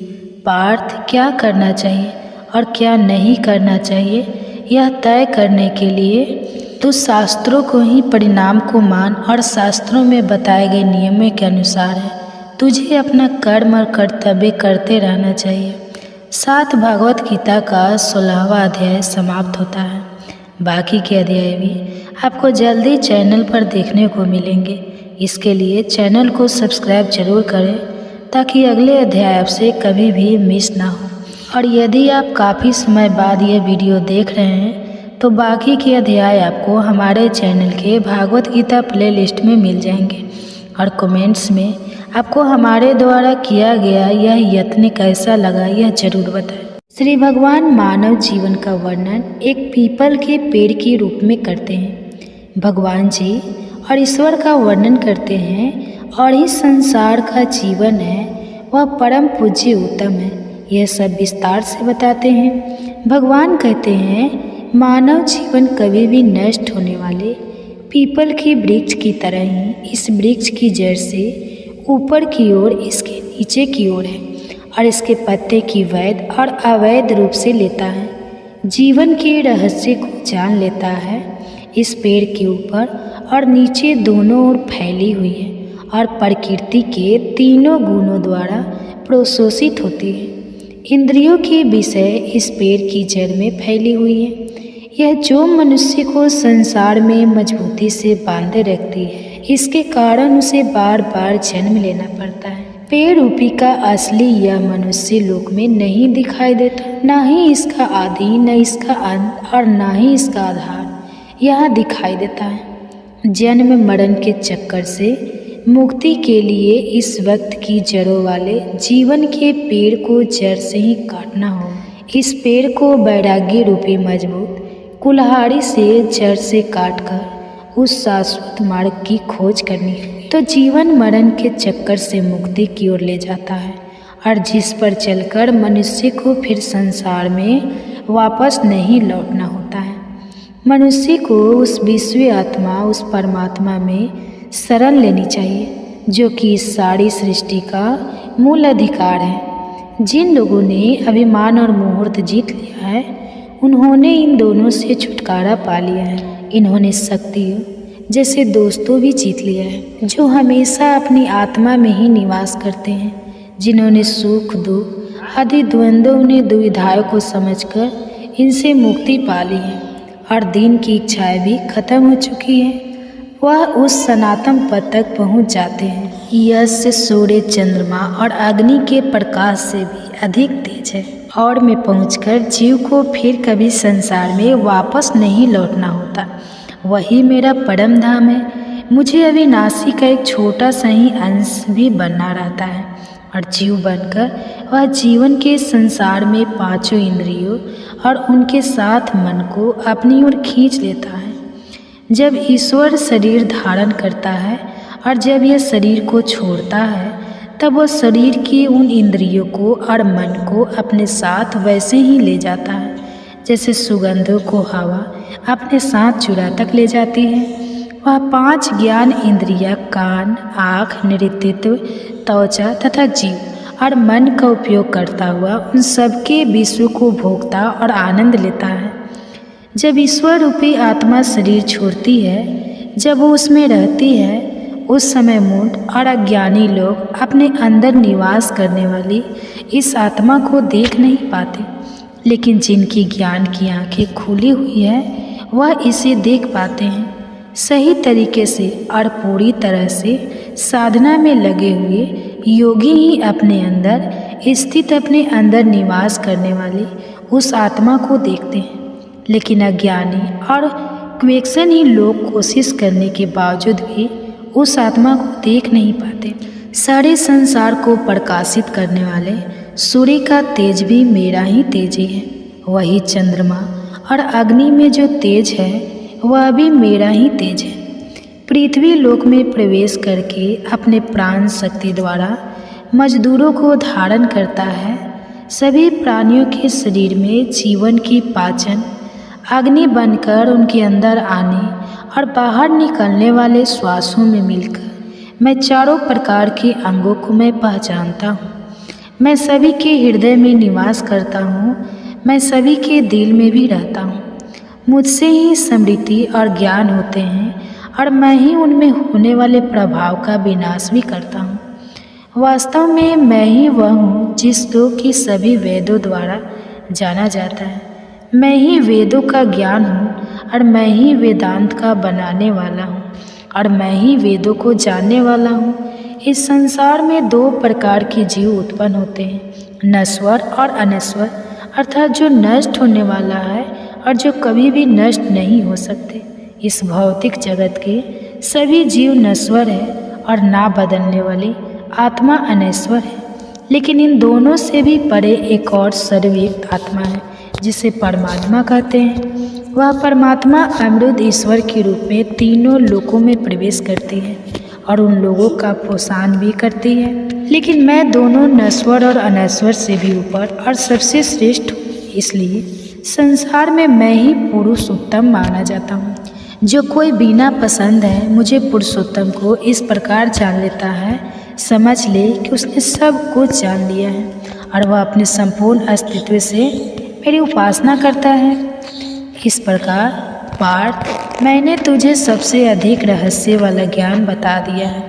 पार्थ, क्या करना चाहिए और क्या नहीं करना चाहिए, यह तय करने के लिए तो शास्त्रों को ही परिणाम को मान और शास्त्रों में बताए गए नियमों के अनुसार है तुझे अपना कर्म और कर्तव्य करते रहना चाहिए। 7 भागवत गीता का 16वां अध्याय समाप्त होता है। बाकी के अध्याय भी आपको जल्दी चैनल पर देखने को मिलेंगे। इसके लिए चैनल को सब्सक्राइब जरूर करें ताकि अगले अध्याय आपसे कभी भी मिस ना हो। और यदि आप काफ़ी समय बाद यह वीडियो देख रहे हैं तो बाकी के अध्याय आपको हमारे चैनल के भागवत गीता प्लेलिस्ट में मिल जाएंगे। और कमेंट्स में आपको हमारे द्वारा किया गया यह यत्न कैसा लगा यह जरूर बताएं। श्री भगवान मानव जीवन का वर्णन एक पीपल के पेड़ के रूप में करते हैं। भगवान जी और ईश्वर का वर्णन करते हैं और इस संसार का जीवन है वह परम पूज्य उत्तम है, यह सब विस्तार से बताते हैं। भगवान कहते हैं मानव जीवन कभी भी नष्ट होने वाले पीपल के वृक्ष की तरह ही इस वृक्ष की जड़ से ऊपर की ओर इसके नीचे की ओर है और इसके पत्ते की वैध और अवैध रूप से लेता है, जीवन के रहस्य को जान लेता है। इस पेड़ के ऊपर और नीचे दोनों ओर फैली हुई है और प्रकृति के तीनों गुणों द्वारा प्रोशोषित होती है। इंद्रियों के विषय इस पेड़ की जड़ में फैली हुई है। यह जो मनुष्य को संसार में मजबूती से बांधे रखती है, इसके कारण उसे बार बार जन्म लेना पड़ता है। पेड़ रूपी का असली यह मनुष्य लोक में नहीं दिखाई देता, ना ही इसका आदि, न इसका अंत और ना ही इसका आधार यहाँ दिखाई देता है। जन्म मरण के चक्कर से मुक्ति के लिए इस वक्त की जड़ों वाले जीवन के पेड़ को जड़ से ही काटना होगा। इस पेड़ को वैराग्य रूपी मजबूत कुल्हाड़ी से जड़ से काटकर उस शाश्वत मार्ग की खोज करनी है, तो जीवन मरण के चक्कर से मुक्ति की ओर ले जाता है और जिस पर चलकर मनुष्य को फिर संसार में वापस नहीं लौटना होता है। मनुष्य को उस विश्व आत्मा, उस परमात्मा में शरण लेनी चाहिए जो कि इस सारी सृष्टि का मूल अधिकार है। जिन लोगों ने अभिमान और मुहूर्त जीत लिया है उन्होंने इन दोनों से छुटकारा पा लिया है। इन्होंने शक्तियों जैसे दोस्तों भी जीत लिया है जो हमेशा अपनी आत्मा में ही निवास करते हैं। जिन्होंने सुख दुख आदि द्वंद्वों ने दुविधाओं को समझकर इनसे मुक्ति पा ली है और दिन की इच्छाएं भी खत्म हो चुकी हैं, वह उस सनातन पद तक पहुँच जाते हैं। यश सूर्य चंद्रमा और अग्नि के प्रकाश से भी अधिक तेज है और में पहुंचकर जीव को फिर कभी संसार में वापस नहीं लौटना होता। वही मेरा परम धाम है। मुझे अविनाशी का एक छोटा सा ही अंश भी बनना रहता है और जीव बनकर वह जीवन के संसार में पांचों इंद्रियों और उनके साथ मन को अपनी ओर खींच लेता है। जब ईश्वर शरीर धारण करता है और जब यह शरीर को छोड़ता है तब वह शरीर की उन इंद्रियों को और मन को अपने साथ वैसे ही ले जाता है जैसे सुगंधों को हवा अपने साथ चुरा तक ले जाती है। वह पांच ज्ञान इंद्रियां कान, आँख, नेतृत्व, त्वचा तथा जीव और मन का उपयोग करता हुआ उन सबके विश्व को भोगता और आनंद लेता है। जब ईश्वर रूपी आत्मा शरीर छोड़ती है, जब वो उसमें रहती है, उस समय मूढ़ और अज्ञानी लोग अपने अंदर निवास करने वाली इस आत्मा को देख नहीं पाते, लेकिन जिनकी ज्ञान की आंखें खुली हुई है वह इसे देख पाते हैं। सही तरीके से और पूरी तरह से साधना में लगे हुए योगी ही अपने अंदर स्थित, अपने अंदर निवास करने वाली उस आत्मा को देखते हैं। लेकिन अज्ञानी और क्वेक्शन ही लोग कोशिश करने के बावजूद भी उस आत्मा को देख नहीं पाते। सारे संसार को प्रकाशित करने वाले सूर्य का तेज भी मेरा ही तेज ही है। वही चंद्रमा और अग्नि में जो तेज है वह भी मेरा ही तेज है। पृथ्वी लोक में प्रवेश करके अपने प्राण शक्ति द्वारा मजदूरों को धारण करता है। सभी प्राणियों के शरीर में जीवन की पाचन अग्नि बनकर उनके अंदर आने और बाहर निकलने वाले श्वासों में मिलकर मैं चारों प्रकार के अंगों को मैं पहचानता हूँ। मैं सभी के हृदय में निवास करता हूँ, मैं सभी के दिल में भी रहता हूँ। मुझसे ही स्मृति और ज्ञान होते हैं और मैं ही उनमें होने वाले प्रभाव का विनाश भी करता हूँ। वास्तव में मैं ही वह हूँ जिसको कि सभी वेदों द्वारा जाना जाता है। मैं ही वेदों का ज्ञान हूँ और मैं ही वेदांत का बनाने वाला हूँ और मैं ही वेदों को जानने वाला हूँ। इस संसार में दो प्रकार के जीव उत्पन्न होते हैं, नश्वर और अनश्वर। अर्थात जो नष्ट होने वाला है और जो कभी भी नष्ट नहीं हो सकते। इस भौतिक जगत के सभी जीव नश्वर है और ना बदलने वाली आत्मा अनश्वर है। लेकिन इन दोनों से भी परे एक और सर्वव्यापी आत्मा है जिसे परमात्मा कहते हैं। वह परमात्मा अमृत ईश्वर के रूप में तीनों लोकों में प्रवेश करती है और उन लोगों का पोषण भी करती है। लेकिन मैं दोनों नश्वर और अनश्वर से भी ऊपर और सबसे श्रेष्ठ हूँ, इसलिए संसार में मैं ही पुरुषोत्तम माना जाता हूँ। जो कोई बिना पसंद है मुझे पुरुषोत्तम को इस प्रकार जान लेता है, समझ ले कि उसने सब कुछ जान लिया है और वह अपने संपूर्ण अस्तित्व से मेरी उपासना करता है। इस प्रकार पार्थ, मैंने तुझे सबसे अधिक रहस्य वाला ज्ञान बता दिया है,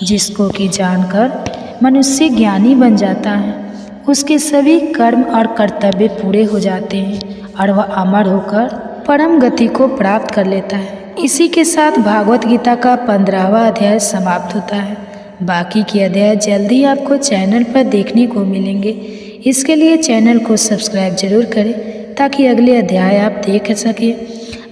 जिसको कि जानकर मनुष्य ज्ञानी बन जाता है। उसके सभी कर्म और कर्तव्य पूरे हो जाते हैं और वह अमर होकर परम गति को प्राप्त कर लेता है। इसी के साथ भागवत गीता का 15वां अध्याय समाप्त होता है। बाकी के अध्याय जल्दी आपको चैनल पर देखने को मिलेंगे। इसके लिए चैनल को सब्सक्राइब जरूर करें ताकि अगले अध्याय आप देख सकें।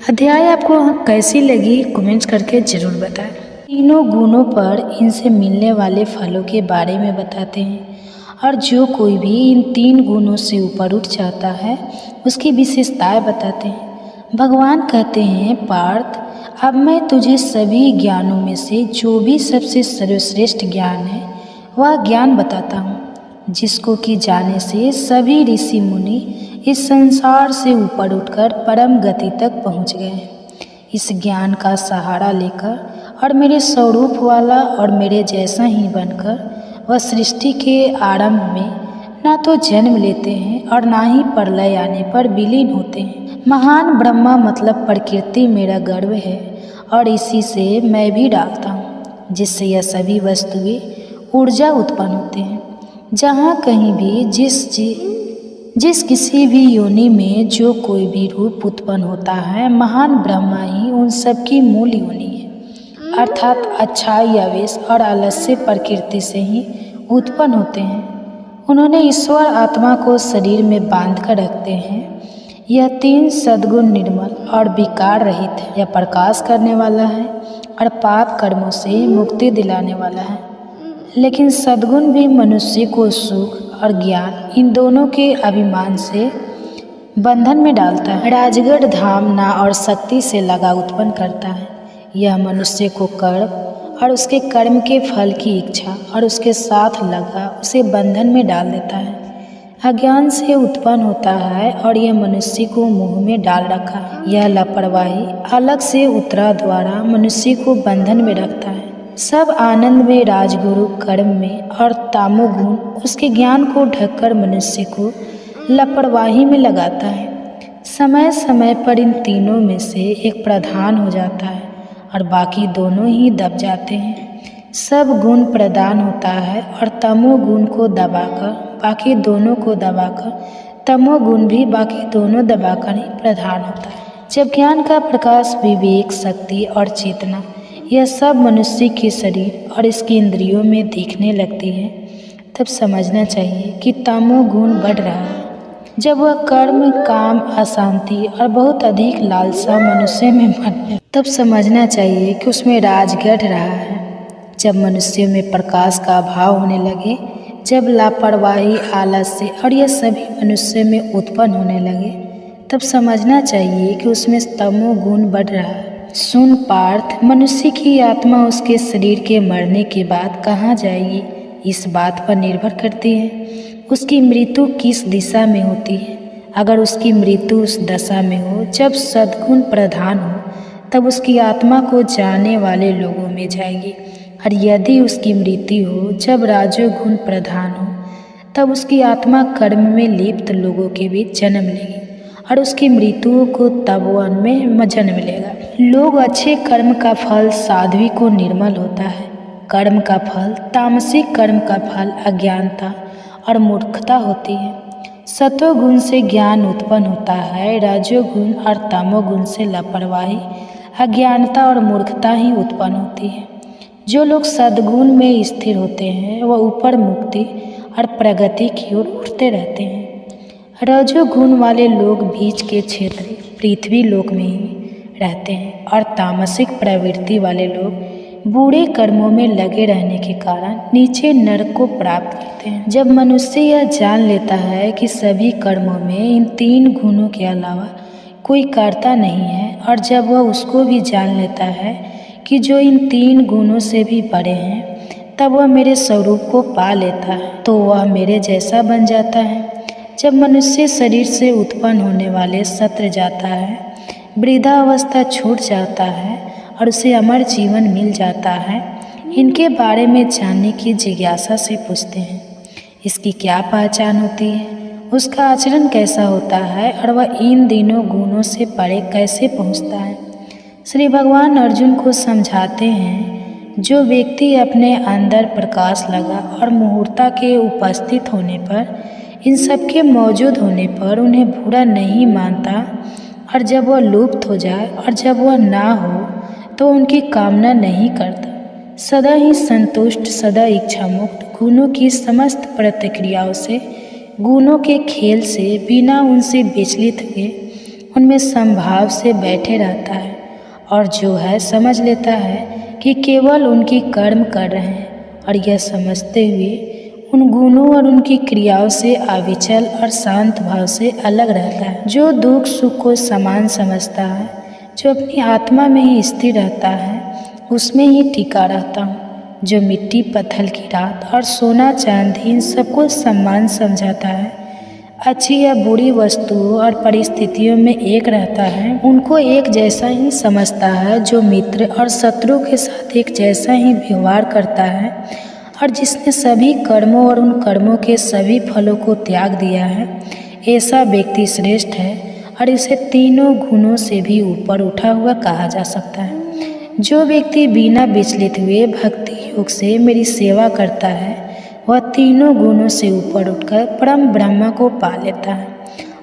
अध्याय आपको कैसी लगी कमेंट्स करके ज़रूर बताएं। तीनों गुणों पर इनसे मिलने वाले फलों के बारे में बताते हैं और जो कोई भी इन 3 गुणों से ऊपर उठ जाता है उसकी विशेषताएं बताते हैं। भगवान कहते हैं, पार्थ, अब मैं तुझे सभी ज्ञानों में से जो भी सबसे सर्वश्रेष्ठ ज्ञान है वह ज्ञान बताता हूँ, जिसको कि जाने से सभी ऋषि मुनि इस संसार से ऊपर उठकर परम गति तक पहुँच गए हैं। इस ज्ञान का सहारा लेकर और मेरे स्वरूप वाला और मेरे जैसा ही बनकर वह सृष्टि के आरंभ में ना तो जन्म लेते हैं और ना ही प्रलय आने पर विलीन होते हैं। महान ब्रह्मा मतलब प्रकृति मेरा गर्व है और इसी से मैं भी डालता हूँ, जिससे यह सभी वस्तुएं ऊर्जा उत्पन्न होते हैं। जहाँ कहीं भी जिस किसी भी योनि में जो कोई भी रूप उत्पन्न होता है, महान ब्रह्मा ही उन सब की मूल योनि है। अर्थात अच्छाई, आवेश और आलस्य प्रकृति से ही उत्पन्न होते हैं। उन्होंने ईश्वर आत्मा को शरीर में बांध कर रखते हैं। यह 3 सद्गुण निर्मल और विकार रहित है। यह प्रकाश करने वाला है और पाप कर्मों से मुक्ति दिलाने वाला है। लेकिन सद्गुण भी मनुष्य को सुख और ज्ञान इन दोनों के अभिमान से बंधन में डालता है। राजगढ़ धाम ना और शक्ति से लगा उत्पन्न करता है। यह मनुष्य को कर्म और उसके कर्म के फल की इच्छा और उसके साथ लगा उसे बंधन में डाल देता है। अज्ञान से उत्पन्न होता है और यह मनुष्य को मुंह में डाल रखा है। यह लापरवाही अलग से उत्तरा द्वारा मनुष्य को बंधन में रखता है। सब आनंद में राजगुरु कर्म में और तामोगुण उसके ज्ञान को ढककर मनुष्य को लापरवाही में लगाता है। समय समय पर इन तीनों में से एक प्रधान हो जाता है और बाकी दोनों ही दब जाते हैं। सब गुण प्रदान होता है और तमोगुण को दबाकर बाकी दोनों को दबाकर तमोगुण भी बाकी दोनों दबाकर ही प्रधान होता है। जब ज्ञान का प्रकाश, विवेक, शक्ति और चेतना यह सब मनुष्य के शरीर और इसकी इंद्रियों में दिखने लगती है, तब समझना चाहिए कि तमोगुण बढ़ रहा है। जब वह कर्म, काम, अशांति और बहुत अधिक लालसा मनुष्य में मन, तब समझना चाहिए कि उसमें राजगढ़ रहा है। जब मनुष्य में प्रकाश का अभाव होने लगे, जब लापरवाही, आलस्य और यह सभी मनुष्य में उत्पन्न होने लगे, तब समझना चाहिए कि उसमें तमोगुण बढ़ रहा है। सुन पार्थ, मनुष्य की आत्मा उसके शरीर के मरने के बाद कहाँ जाएगी, इस बात पर निर्भर करती है उसकी मृत्यु किस दिशा में होती है। अगर उसकी मृत्यु उस दशा में हो जब सद्गुण प्रधान हो, तब उसकी आत्मा को जाने वाले लोगों में जाएगी, और यदि उसकी मृत्यु हो जब राजोगुण प्रधान हो, तब उसकी आत्मा कर्म में लिप्त लोगों के बीच जन्म लेगी और उसकी मृत्यु को तब वन में जन्म लेगा। लोग अच्छे कर्म का फल साध्वी को निर्मल होता है। कर्म का फल, तामसिक कर्म का फल अज्ञानता और मूर्खता होती है। सतोगुण से ज्ञान उत्पन्न होता है, राजोगुण और तमोगुण से लापरवाही, अज्ञानता और मूर्खता ही उत्पन्न होती है। जो लोग सद्गुण में स्थिर होते हैं वह ऊपर मुक्ति और प्रगति की ओर उठते रहते हैं। रजो गुण वाले लोग बीच के क्षेत्र पृथ्वी लोक में ही रहते हैं और तामसिक प्रवृत्ति वाले लोग बुरे कर्मों में लगे रहने के कारण नीचे नरक को प्राप्त करते हैं। जब मनुष्य यह जान लेता है कि सभी कर्मों में इन 3 गुणों के अलावा कोई कर्ता नहीं है, और जब वह उसको भी जान लेता है कि जो इन 3 गुणों से भी बड़े हैं, तब वह मेरे स्वरूप को पा लेता है, तो वह मेरे जैसा बन जाता है। जब मनुष्य शरीर से उत्पन्न होने वाले सत्र जाता है, वृद्धा अवस्था छूट जाता है और उसे अमर जीवन मिल जाता है, इनके बारे में जानने की जिज्ञासा से पूछते हैं। इसकी क्या पहचान होती है, उसका आचरण कैसा होता है और वह इन तीनों गुणों से परे कैसे पहुँचता है। श्री भगवान अर्जुन को समझाते हैं, जो व्यक्ति अपने अंदर प्रकाश लगा और मुहूर्ता के उपस्थित होने पर, इन सब के मौजूद होने पर उन्हें बुरा नहीं मानता, और जब वह लुप्त हो जाए और जब वह ना हो तो उनकी कामना नहीं करता, सदा ही संतुष्ट, सदा इच्छा मुक्त, गुणों की समस्त प्रतिक्रियाओं से, गुणों के खेल से बिना उनसे विचलित हुए उनमें समभाव से बैठे रहता है, और जो है समझ लेता है कि केवल उनकी कर्म कर रहे हैं, और यह समझते हुए उन गुणों और उनकी क्रियाओं से अविचल और शांत भाव से अलग रहता है। जो दुख सुख को समान समझता है, जो अपनी आत्मा में ही स्थिर रहता है, उसमें ही टिका रहता हूँ। जो मिट्टी पत्थर की रात और सोना चांदी इन सबको समान समझाता है, अच्छी या बुरी वस्तुओं और परिस्थितियों में एक रहता है, उनको एक जैसा ही समझता है। जो मित्र और शत्रु के साथ एक जैसा ही व्यवहार करता है, और जिसने सभी कर्मों और उन कर्मों के सभी फलों को त्याग दिया है, ऐसा व्यक्ति श्रेष्ठ है, और इसे तीनों गुणों से भी ऊपर उठा हुआ कहा जा सकता है। जो व्यक्ति बिना विचलित हुए भक्ति योग से मेरी सेवा करता है, वह तीनों गुणों से ऊपर उठकर परम ब्रह्म को पा लेता है,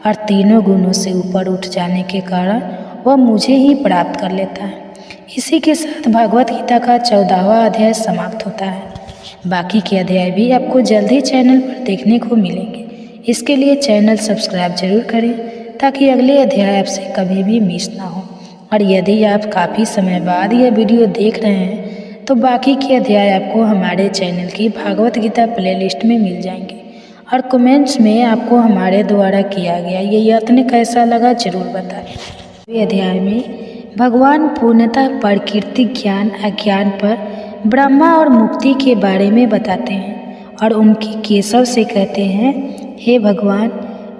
और तीनों गुणों से ऊपर उठ जाने के कारण वह मुझे ही प्राप्त कर लेता है। इसी के साथ भगवत गीता का 14वां अध्याय समाप्त होता है। बाकी के अध्याय भी आपको जल्द ही चैनल पर देखने को मिलेंगे। इसके लिए चैनल सब्सक्राइब जरूर करें, ताकि अगले अध्याय आपसे कभी भी मिस ना हो। और यदि आप काफ़ी समय बाद यह वीडियो देख रहे हैं, तो बाकी के अध्याय आपको हमारे चैनल की भागवत गीता प्लेलिस्ट में मिल जाएंगे। और कमेंट्स में आपको हमारे द्वारा किया गया ये यत्न कैसा लगा जरूर बताएं। अध्याय में भगवान पूर्णतः प्रकृति ज्ञान अज्ञान पर ब्रह्मा और मुक्ति के बारे में बताते हैं, और उनके केशव से कहते हैं, हे भगवान,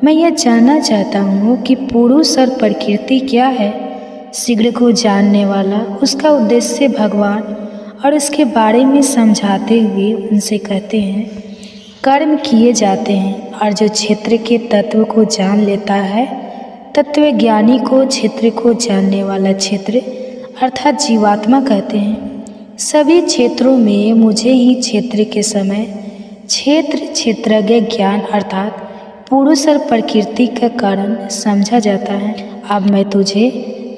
मैं यह जानना चाहता हूँ कि पुरुष और प्रकृति क्या है। शीघ्र को जानने वाला उसका उद्देश्य भगवान और उसके बारे में समझाते हुए उनसे कहते हैं, कर्म किए जाते हैं, और जो क्षेत्र के तत्व को जान लेता है, तत्वज्ञानी को क्षेत्र को जानने वाला क्षेत्र अर्थात जीवात्मा कहते हैं। सभी क्षेत्रों में मुझे ही क्षेत्र के समय क्षेत्रज्ञ ज्ञान अर्थात पुरुष और प्रकृति का कारण समझा जाता है। अब मैं तुझे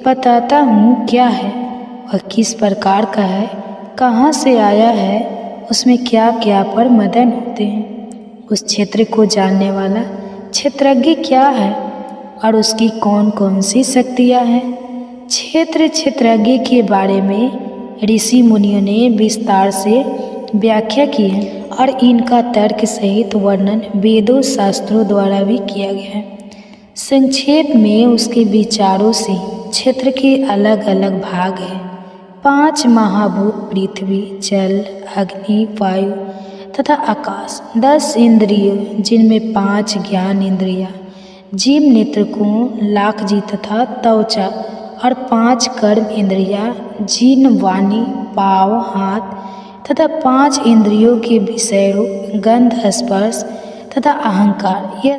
बताता हूँ क्या है, वह किस प्रकार का है, कहाँ से आया है, उसमें क्या क्या पर मदन होते हैं। उस क्षेत्र को जानने वाला क्षेत्रज्ञ क्या है और उसकी कौन कौन सी शक्तियाँ हैं। क्षेत्रज्ञ के बारे में ऋषि मुनियों ने विस्तार से व्याख्या की है, और इनका तर्क सहित वर्णन वेदों शास्त्रों द्वारा भी किया गया है। संक्षेप में उसके विचारों से क्षेत्र के अलग अलग भाग हैं। 5 महाभूत पृथ्वी, जल, अग्नि, वायु तथा आकाश, 10 इंद्रियों जिनमें 5 ज्ञान इंद्रियां, जीव नेत्रकों, लाखजी तथा त्वचा, और 5 कर्म इंद्रियां, जिन, वाणी, पाँव, हाथ तथा 5 इंद्रियों के विषय रूप गंध, स्पर्श तथा अहंकार। यह